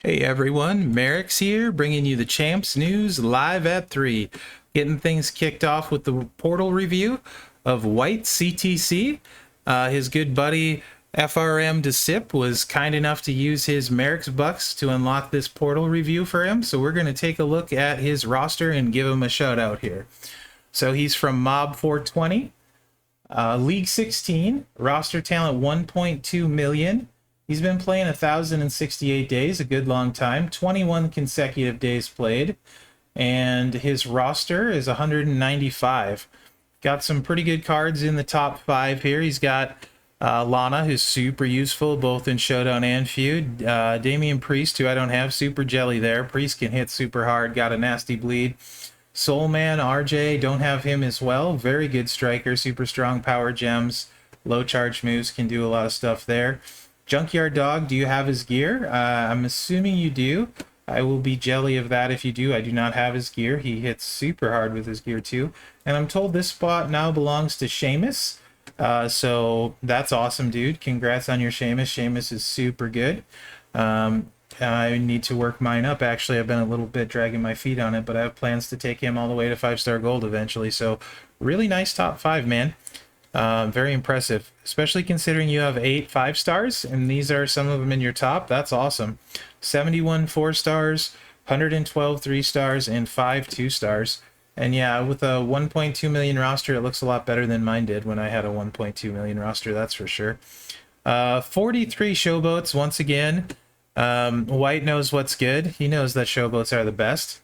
Hey everyone, Mherex here, bringing you the Champs news live at 3. Getting things kicked off with the portal review of White CTC. His good buddy FRM DeSip was kind enough to use his Mherex bucks to unlock this portal review for him, so we're going to take a look at his roster and give him a shout out here. So he's from Mob 420, League 16, roster talent 1.2 million. He's been playing 1,068 days, a good long time, 21 consecutive days played, and his roster is 195. Got some pretty good cards in the top 5 here. He's got Lana, who's super useful both in Showdown and Feud. Damian Priest, who I don't have, super jelly there. Priest can hit super hard, got a nasty bleed. Soulman, RJ, don't have him as well. Very good striker, super strong power gems, low charge moves, can do a lot of stuff there. Junkyard Dog, do you have his gear? I'm assuming you do. I will be jelly of that if you do. I do not have his gear. He hits super hard with his gear too. And I'm told this spot now belongs to Seamus. So that's awesome, dude. Congrats on your Seamus. Seamus is super good. I need to work mine up. Actually, I've been a little bit dragging my feet on it, but I have plans to take him all the way to 5-star gold eventually. So really nice top 5, man. Very impressive, especially considering you have 8 5-stars, and these are some of them in your top. That's awesome. 71 4-stars, 112 3-stars, and 5 2-stars. And yeah, with a 1.2 million roster, it looks a lot better than mine did when I had a 1.2 million roster, that's for sure. 43 showboats, once again. White knows what's good. He knows that showboats are the best.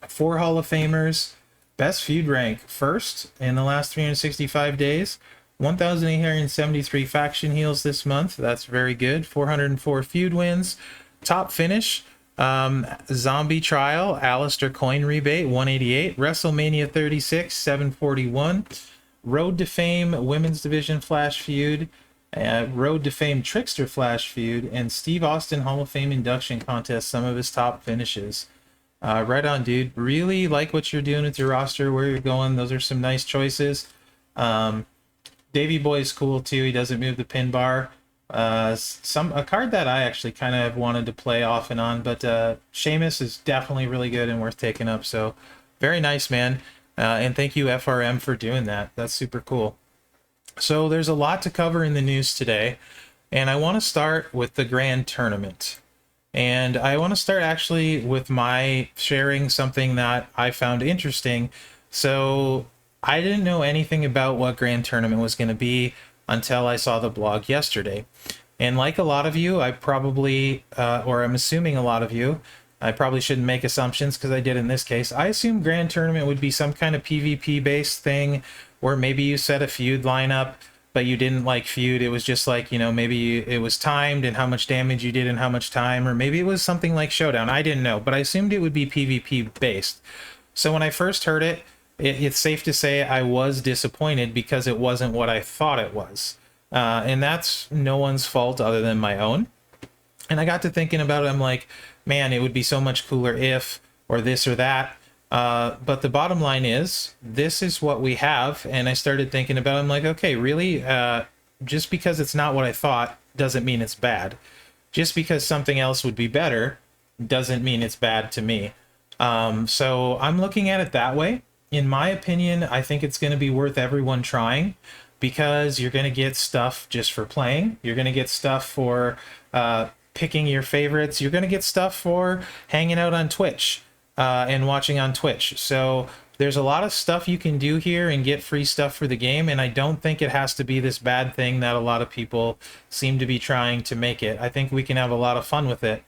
4 Hall of Famers. Best feud rank, first in the last 365 days. 1,873 faction heals this month. That's very good. 404 feud wins. Top finish, Zombie Trial, Alistair Coin Rebate, 188. WrestleMania 36, 741. Road to Fame, Women's Division Flash Feud. Road to Fame Trickster Flash Feud. And Steve Austin Hall of Fame Induction Contest, some of his top finishes. Right on, dude. Really like what you're doing with your roster, where you're going. Those are some nice choices. Davey Boy's cool too. He doesn't move the pin bar. A card that I actually kind of wanted to play off and on, but Seamus is definitely really good and worth taking up. So very nice, man. And thank you, FRM, for doing that. That's super cool. So there's a lot to cover in the news today, and I want to start with the Grand Tournament. And I want to start actually with my sharing something that I found interesting. So I didn't know anything about what Grand Tournament was going to be until I saw the blog yesterday. And like a lot of you, I probably, or I'm assuming a lot of you, I probably shouldn't make assumptions because I did in this case. I assumed Grand Tournament would be some kind of PvP based thing where maybe you set a feud lineup, but you didn't like feud. It was just like, you know, maybe it was timed and how much damage you did in how much time, or maybe it was something like Showdown. I didn't know, but I assumed it would be PvP based. So when I first heard it, it's safe to say I was disappointed because it wasn't what I thought it was. And that's no one's fault other than my own. And I got to thinking about it. I'm like, man, it would be so much cooler if, or this or that. But the bottom line is, this is what we have, and I started thinking about it. I'm like, okay, really? Just because it's not what I thought doesn't mean it's bad. Just because something else would be better doesn't mean it's bad to me. So I'm looking at it that way. In my opinion, I think it's going to be worth everyone trying, because you're going to get stuff just for playing. You're going to get stuff for picking your favorites. You're going to get stuff for hanging out on Twitch. And watching on Twitch. So there's a lot of stuff you can do here and get free stuff for the game, and I don't think it has to be this bad thing that a lot of people seem to be trying to make it. I think we can have a lot of fun with it.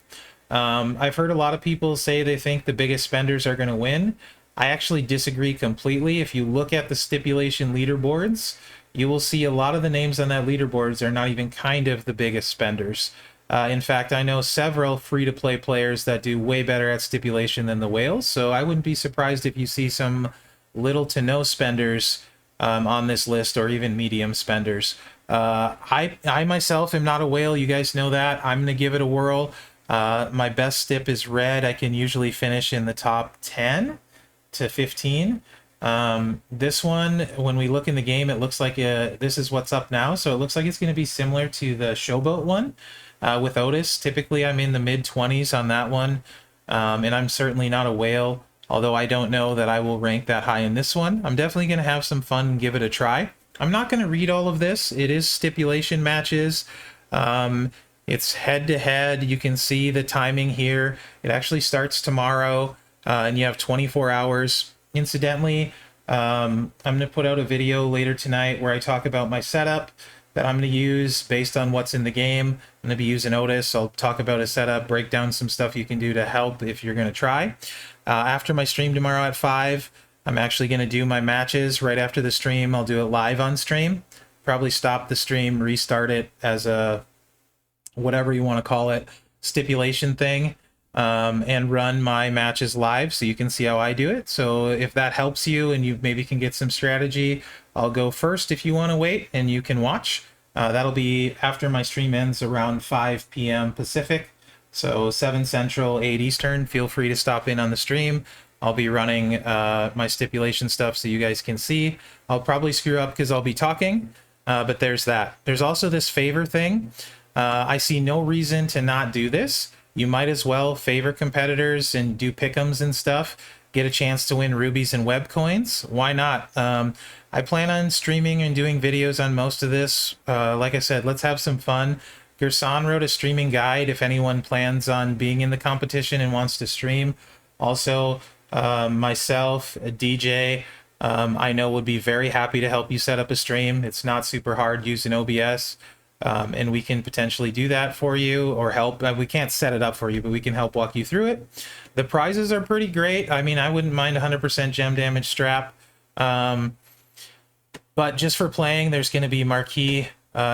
I've heard a lot of people say they think the biggest spenders are going to win. I actually disagree completely. If you look at the stipulation leaderboards, you will see a lot of the names on that leaderboards are not even kind of the biggest spenders. In fact, I know several free-to-play players that do way better at stipulation than the whales, so I wouldn't be surprised if you see some little to no spenders on this list, or even medium spenders. I myself am not a whale, you guys know that. I'm going to give it a whirl. My best stip is red. I can usually finish in the top 10 to 15. This one, when we look in the game, it looks like this is what's up now, so it looks like it's going to be similar to the Showboat one. with Otis. Typically, I'm in the mid-20s on that one, and I'm certainly not a whale, although I don't know that I will rank that high in this one. I'm definitely going to have some fun and give it a try. I'm not going to read all of this. It is stipulation matches. It's head-to-head. You can see the timing here. It actually starts tomorrow, and you have 24 hours. Incidentally, I'm going to put out a video later tonight where I talk about my setup that I'm going to use based on what's in the game. I'm going to be using Otis. I'll talk about a setup, break down some stuff you can do to help if you're going to try. After my stream tomorrow at 5, I'm actually going to do my matches right after the stream. I'll do it live on stream. Probably stop the stream, restart it as a whatever you want to call it, stipulation thing, and run my matches live so you can see how I do it. So if that helps you and you maybe can get some strategy, I'll go first if you want to wait and you can watch. That'll be after my stream ends around 5 p.m. Pacific, so 7 Central, 8 Eastern. Feel free to stop in on the stream. I'll be running my stipulation stuff so you guys can see. I'll probably screw up because I'll be talking, but there's that. There's also this favor thing. I see no reason to not do this. You might as well favor competitors and do pick'ems and stuff. Get a chance to win rubies and web coins. Why not? I plan on streaming and doing videos on most of this. Like I said, let's have some fun. Gerson wrote a streaming guide if anyone plans on being in the competition and wants to stream. Also, myself, a DJ, I know would be very happy to help you set up a stream. It's not super hard using OBS. And we can potentially do that for you or help. We can't set it up for you, but we can help walk you through it. The prizes are pretty great. I mean, I wouldn't mind 100% gem damage strap. But just for playing, there's going to be marquee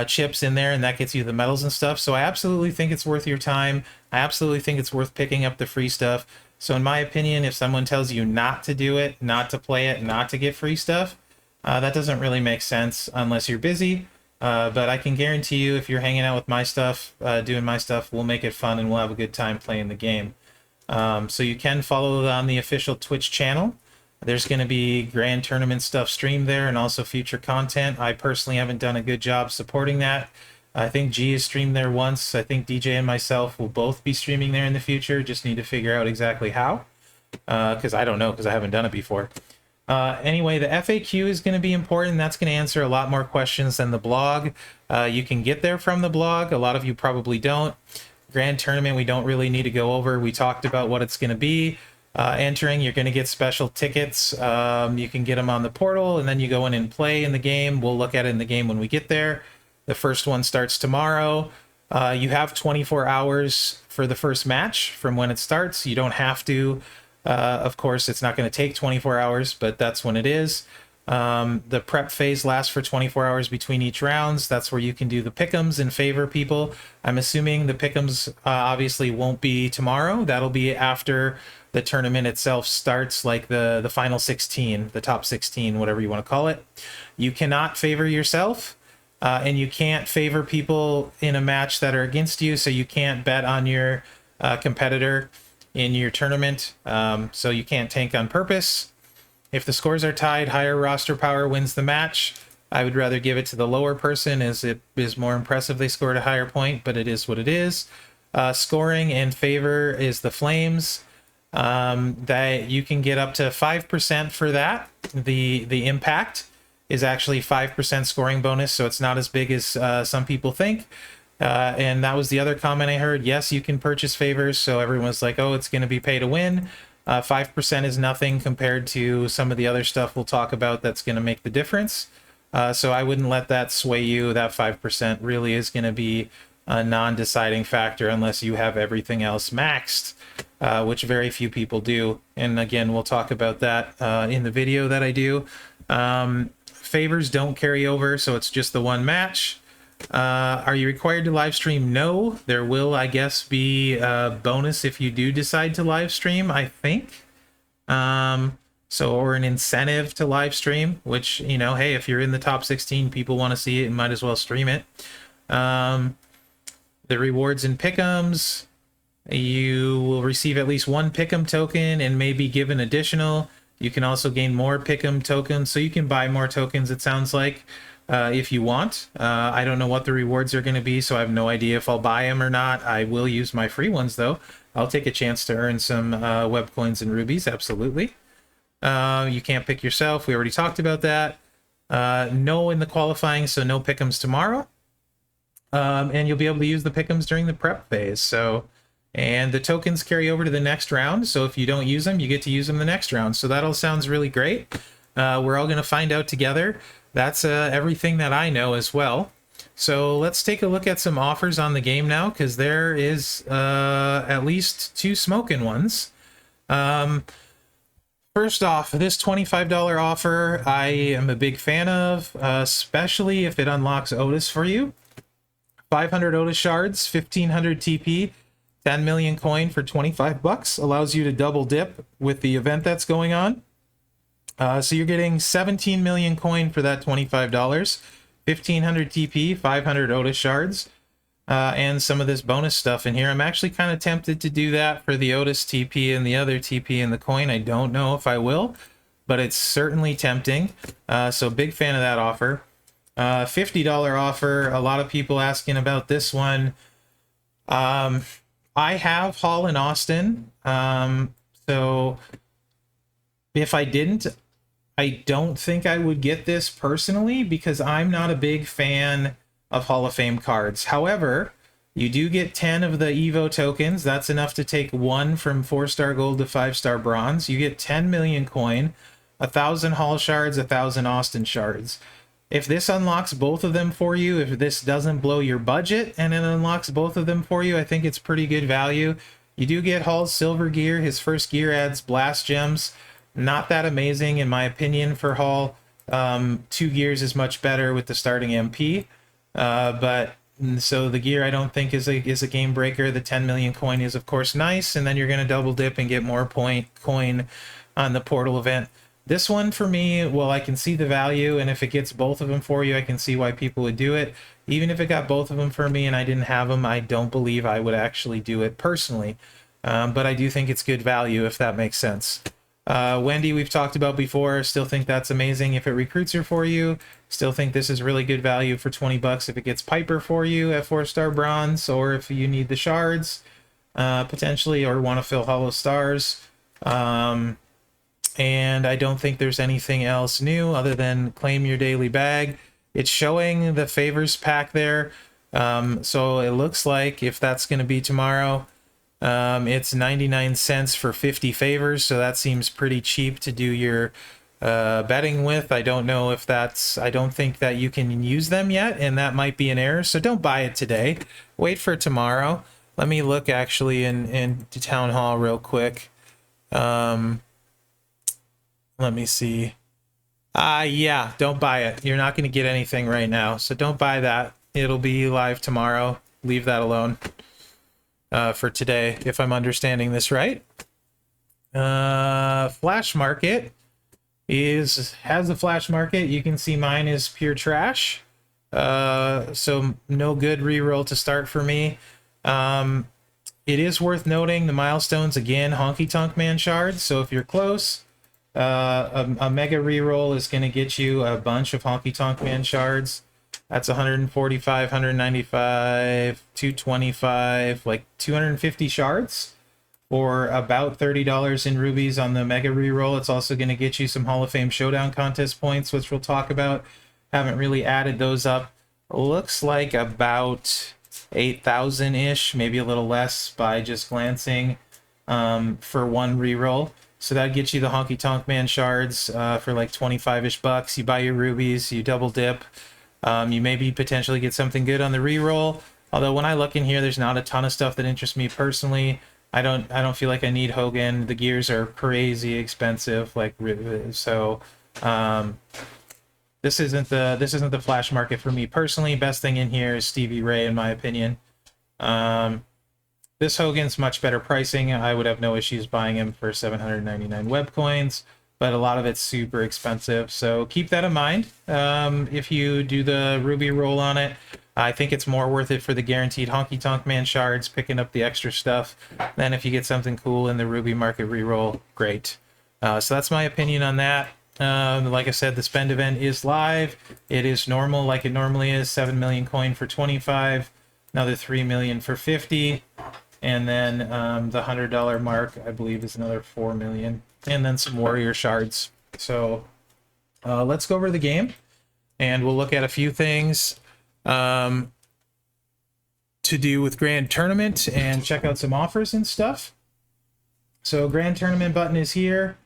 chips in there, and that gets you the medals and stuff. So I absolutely think it's worth your time. I absolutely think it's worth picking up the free stuff. So in my opinion, if someone tells you not to do it, not to play it, not to get free stuff, that doesn't really make sense unless you're busy. But I can guarantee you, if you're hanging out with my stuff, doing my stuff, we'll make it fun and we'll have a good time playing the game. So you can follow on the official Twitch channel. There's going to be grand tournament stuff streamed there and also future content. I personally haven't done a good job supporting that. I think G has streamed there once. I think DJ and myself will both be streaming there in the future. Just need to figure out exactly how, because I don't know, because I haven't done it before. Anyway, the FAQ is going to be important. That's going to answer a lot more questions than the blog. You can get there from the blog. A lot of you probably don't. Grand tournament, we don't really need to go over. We talked about what it's going to be. Entering, you're going to get special tickets. You can get them on the portal, and then you go in and play in the game. We'll look at it in the game when we get there. The first one starts tomorrow. You have 24 hours for the first match from when it starts. You don't have to. Of course, it's not going to take 24 hours, but that's when it is. The prep phase lasts for 24 hours between each rounds. That's where you can do the pick'ems and favor people. I'm assuming the pick'ems obviously won't be tomorrow. That'll be after the tournament itself starts, like the final 16, the top 16, whatever you want to call it. You cannot favor yourself, and you can't favor people in a match that are against you, so you can't bet on your competitor in your tournament, so you can't tank on purpose. If the scores are tied, higher roster power wins the match. I would rather give it to the lower person, as it is more impressive they scored a higher point, but it is what it is. Scoring in favor is the Flames. That you can get up to 5% for that. The impact is actually 5% scoring bonus, so it's not as big as some people think. And that was the other comment I heard. Yes, you can purchase favors, so everyone's like, oh, it's going to be pay to win. 5% is nothing compared to some of the other stuff we'll talk about that's going to make the difference. So I wouldn't let that sway you. That 5% really is going to be a non-deciding factor unless you have everything else maxed, which very few people do. And again, we'll talk about that in the video that I do. Favors don't carry over, so it's just the one match. Are you required to live stream? No. There will, I guess, be a bonus if you do decide to live stream, I think. Or an incentive to live stream, which, you know, hey, if you're in the top 16, people want to see it, you might as well stream it. The rewards and pick'ems, you will receive at least one pick'em token and may be given additional. You can also gain more pick'em tokens, so you can buy more tokens, it sounds like. if you want. I don't know what the rewards are going to be, so I have no idea if I'll buy them or not. I will use my free ones, though. I'll take a chance to earn some web coins and rubies, absolutely. You can't pick yourself. We already talked about that. No in the qualifying, so no pick'ems tomorrow. And you'll be able to use the pick'ems during the prep phase. So, and the tokens carry over to the next round. So if you don't use them, you get to use them the next round. So that all sounds really great. We're all going to find out together. That's everything that I know as well. So let's take a look at some offers on the game now, because there is at least 2 smoking ones. First off, this $25 offer I am a big fan of, especially if it unlocks Otis for you. 500 Otis shards, 1500 TP, 10 million coin for 25 bucks. Allows you to double dip with the event that's going on. So you're getting 17 million coin for that $25, 1500 TP, 500 Otis shards, and some of this bonus stuff in here. I'm actually kind of tempted to do that for the Otis TP and the other TP and the coin. I don't know if I will, but it's certainly tempting. So big fan of that offer. $50 offer. A lot of people asking about this one. I have Hall in Austin. So if I didn't, I don't think I would get this personally, because I'm not a big fan of Hall of Fame cards. However, you do get 10 of the Evo tokens. That's enough to take 1 from 4-star gold to 5-star bronze. You get 10 million coin, 1,000 Hall shards, 1,000 Austin shards. If this unlocks both of them for you, if this doesn't blow your budget and it unlocks both of them for you, I think it's pretty good value. You do get Hall's silver gear. His first gear adds blast gems. Not that amazing in my opinion for Hall. 2 gears is much better with the starting MP. But so the gear I don't think is a game breaker. The 10 million coin is of course nice, and then you're going to double dip and get more coin on the portal event. This one for me, well, I can see the value, and if it gets both of them for you, I can see why people would do it. Even if it got both of them for me and I didn't have them, I don't believe I would actually do it personally. But I do think it's good value, if that makes sense. Wendy, we've talked about before. Still think that's amazing if it recruits her for you. Still think this is really good value for 20 bucks if it gets Piper for you at 4-star bronze, or if you need the shards, potentially, or want to fill hollow stars. And I don't think there's anything else new other than claim your daily bag. It's showing the favors pack there. So it looks like if that's going to be tomorrow, it's 99 cents for 50 favors. So that seems pretty cheap to do your betting with. I don't know if that's, I don't think that you can use them yet, and that might be an error. So don't buy it today. Wait for tomorrow. Let me look actually in Town Hall real quick. Let me see. Yeah, don't buy it. You're not going to get anything right now, so don't buy that. It'll be live tomorrow. Leave that alone for today, if I'm understanding this right. Flash market has a flash market. You can see mine is pure trash. So no good reroll to start for me. It is worth noting the milestones again, Honky Tonk Man shards. So if you're close, a mega reroll is going to get you a bunch of Honky Tonk Man shards. That's 145, 195, 225, like 250 shards for about $30 in rubies on the mega reroll. It's also going to get you some Hall of Fame Showdown contest points, which we'll talk about. Haven't really added those up. Looks like about 8,000-ish, maybe a little less by just glancing, for one reroll. So that gets you the Honky Tonk Man shards for like 25-ish bucks. You buy your rubies, you double dip. You maybe potentially get something good on the reroll. Although when I look in here, there's not a ton of stuff that interests me personally. I don't feel like I need Hogan. The gears are crazy expensive, like so. This isn't the flash market for me personally. Best thing in here is Stevie Ray, in my opinion. This Hogan's much better pricing. I would have no issues buying him for 799 web coins, but a lot of it's super expensive. So keep that in mind. If you do the ruby roll on it, I think it's more worth it for the guaranteed Honky Tonk Man shards, picking up the extra stuff. Then if you get something cool in the ruby market reroll, great. So that's my opinion on that. Like I said, the spend event is live. It is normal, like it normally is. 7 million coin for 25, another 3 million for 50, and then the $100 mark, I believe, is another 4 million, and then some warrior shards. So let's go over the game, and we'll look at a few things to do with Grand Tournament and check out some offers and stuff. So Grand Tournament button is here.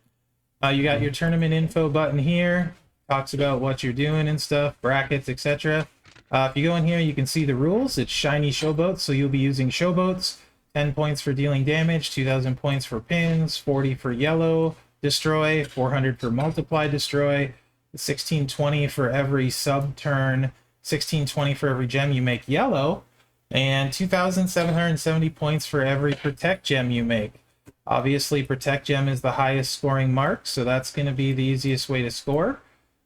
You got your tournament info button here. Talks about what you're doing and stuff, brackets, etc. If you go in here, you can see the rules. It's shiny showboats, so you'll be using showboats. 10 points for dealing damage, 2,000 points for pins, 40 for yellow destroy, 400 for multiply destroy, 1620 for every sub turn, 1620 for every gem you make yellow, and 2,770 points for every protect gem you make. Obviously, Protect Gem is the highest scoring mark, so that's going to be the easiest way to score.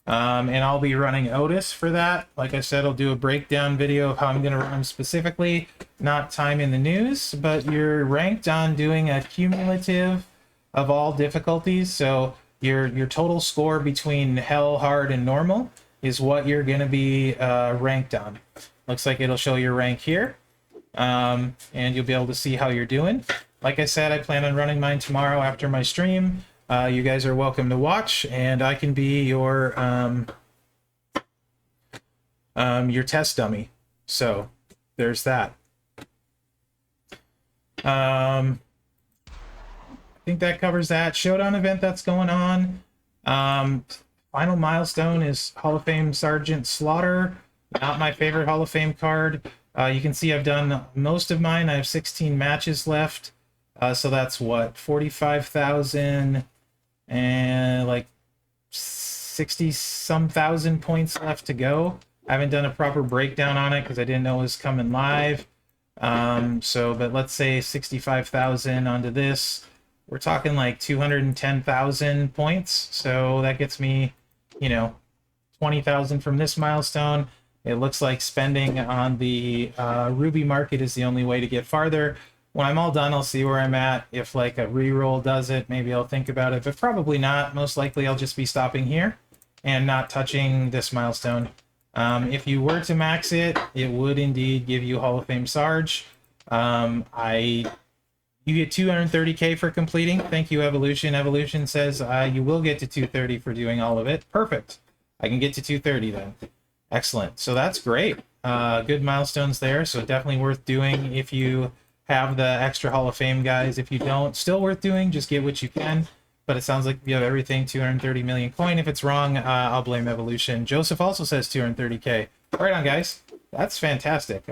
And I'll be running Otis for that. Like I said, I'll do a breakdown video of how I'm going to run specifically, not time in the news, but you're ranked on doing a cumulative of all difficulties. So your total score between hell, hard, and normal is what you're going to be ranked on. Looks like it'll show your rank here, and you'll be able to see how you're doing. Like I said, I plan on running mine tomorrow after my stream. You guys are welcome to watch, and I can be your test dummy. So there's that. I think that covers that. Showdown event that's going on. Final milestone is Hall of Fame Sergeant Slaughter. Not my favorite Hall of Fame card. You can see I've done most of mine. I have 16 matches left. So that's what, 45,000 and like 60 some thousand points left to go. I haven't done a proper breakdown on it because I didn't know it was coming live. But let's say 65,000 onto this. We're talking like 210,000 points. So that gets me, 20,000 from this milestone. It looks like spending on the Ruby market is the only way to get farther. When I'm all done, I'll see where I'm at. If like a reroll does it, maybe I'll think about it, but probably not. Most likely I'll just be stopping here and not touching this milestone. If you were to max it, it would indeed give you Hall of Fame Sarge. You get 230k for completing. Thank you, Evolution. Evolution says you will get to 230 for doing all of it. Perfect. I can get to 230 then. Excellent. So that's great. Good milestones there. So definitely worth doing if you have the extra Hall of Fame guys. If you don't, still worth doing. Just get what you can. But it sounds like you have everything 230 million coin. If it's wrong, I'll blame Evolution. Joseph also says 230k. Right on, guys. That's fantastic.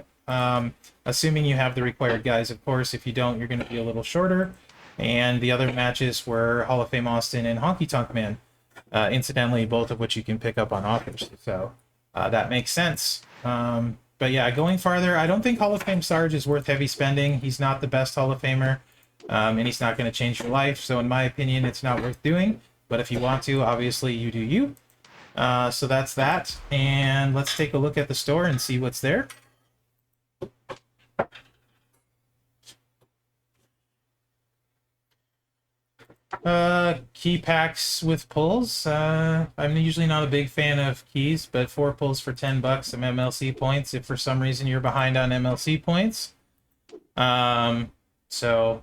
Assuming you have the required guys, of course. If you don't, you're going to be a little shorter. And the other matches were Hall of Fame Austin and Honky Tonk Man. Incidentally, both of which you can pick up on offers. So that makes sense. But yeah, going farther, I don't think Hall of Fame Sarge is worth heavy spending. He's not the best Hall of Famer, and he's not going to change your life. So in my opinion, it's not worth doing. But if you want to, obviously you do you. So that's that. And let's take a look at the store and see what's there. Key packs with pulls. I'm usually not a big fan of keys, but 4 pulls for 10 bucks, some MLC points if for some reason you're behind on MLC points. So,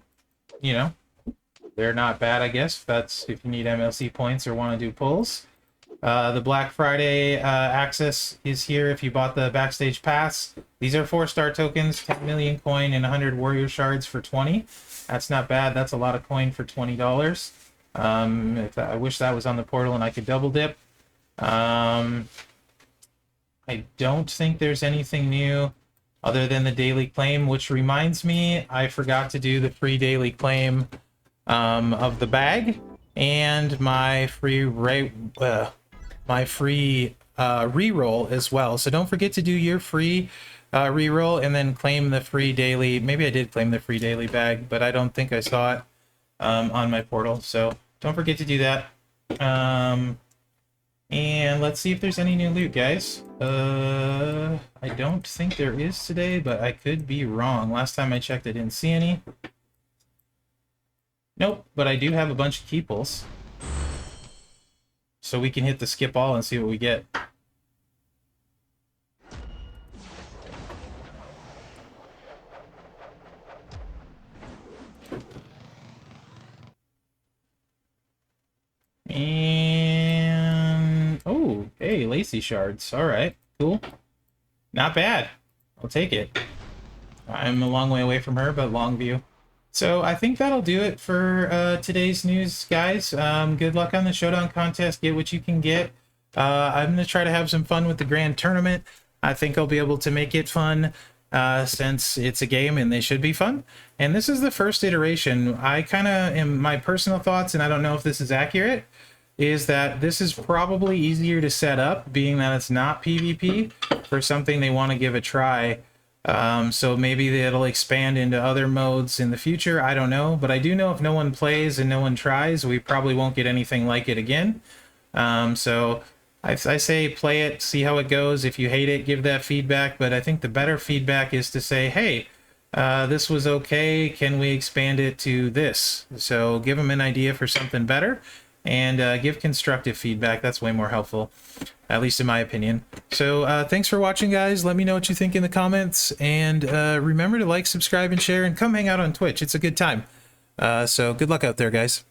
they're not bad, I guess. That's if you need MLC points or want to do pulls. The Black Friday access is here if you bought the Backstage Pass. These are 4-star tokens, 10 million coin and 100 warrior shards for 20. That's not bad. That's a lot of coin for $20. I wish that was on the portal and I could double dip. I don't think there's anything new other than the daily claim, which reminds me, I forgot to do the free daily claim of the bag and my free reroll as well. So don't forget to do your free reroll and then claim the free daily. Maybe I did claim the free daily bag, but I don't think I saw it on my portal. So don't forget to do that. And let's see if there's any new loot, guys. I don't think there is today, but I could be wrong. Last time I checked, I didn't see any. Nope, but I do have a bunch of key pulls. so we can hit the skip all and see what we get. And oh, hey, lacy shards. All right, cool. Not bad. I'll take it. I'm a long way away from her, but long view. So I think that'll do it for today's news, guys. Good luck on the Showdown contest. Get what you can get. I'm going to try to have some fun with the grand tournament. I think I'll be able to make it fun since it's a game and they should be fun. And this is the first iteration. I kind of am, my personal thoughts, and I don't know if this is accurate, is that this is probably easier to set up, being that it's not PvP, for something they want to give a try. So maybe it'll expand into other modes in the future. I don't know, but I do know if no one plays and no one tries, we probably won't get anything like it again. So I say play it, see how it goes. If you hate it, give that feedback. But I think the better feedback is to say, hey, this was okay. Can we expand it to this? So give them an idea for something better, and give constructive feedback. That's way more helpful, at least in my opinion. So thanks for watching, guys. Let me know what you think in the comments, and remember to like, subscribe, and share, and come hang out on Twitch. It's a good time. So good luck out there, guys.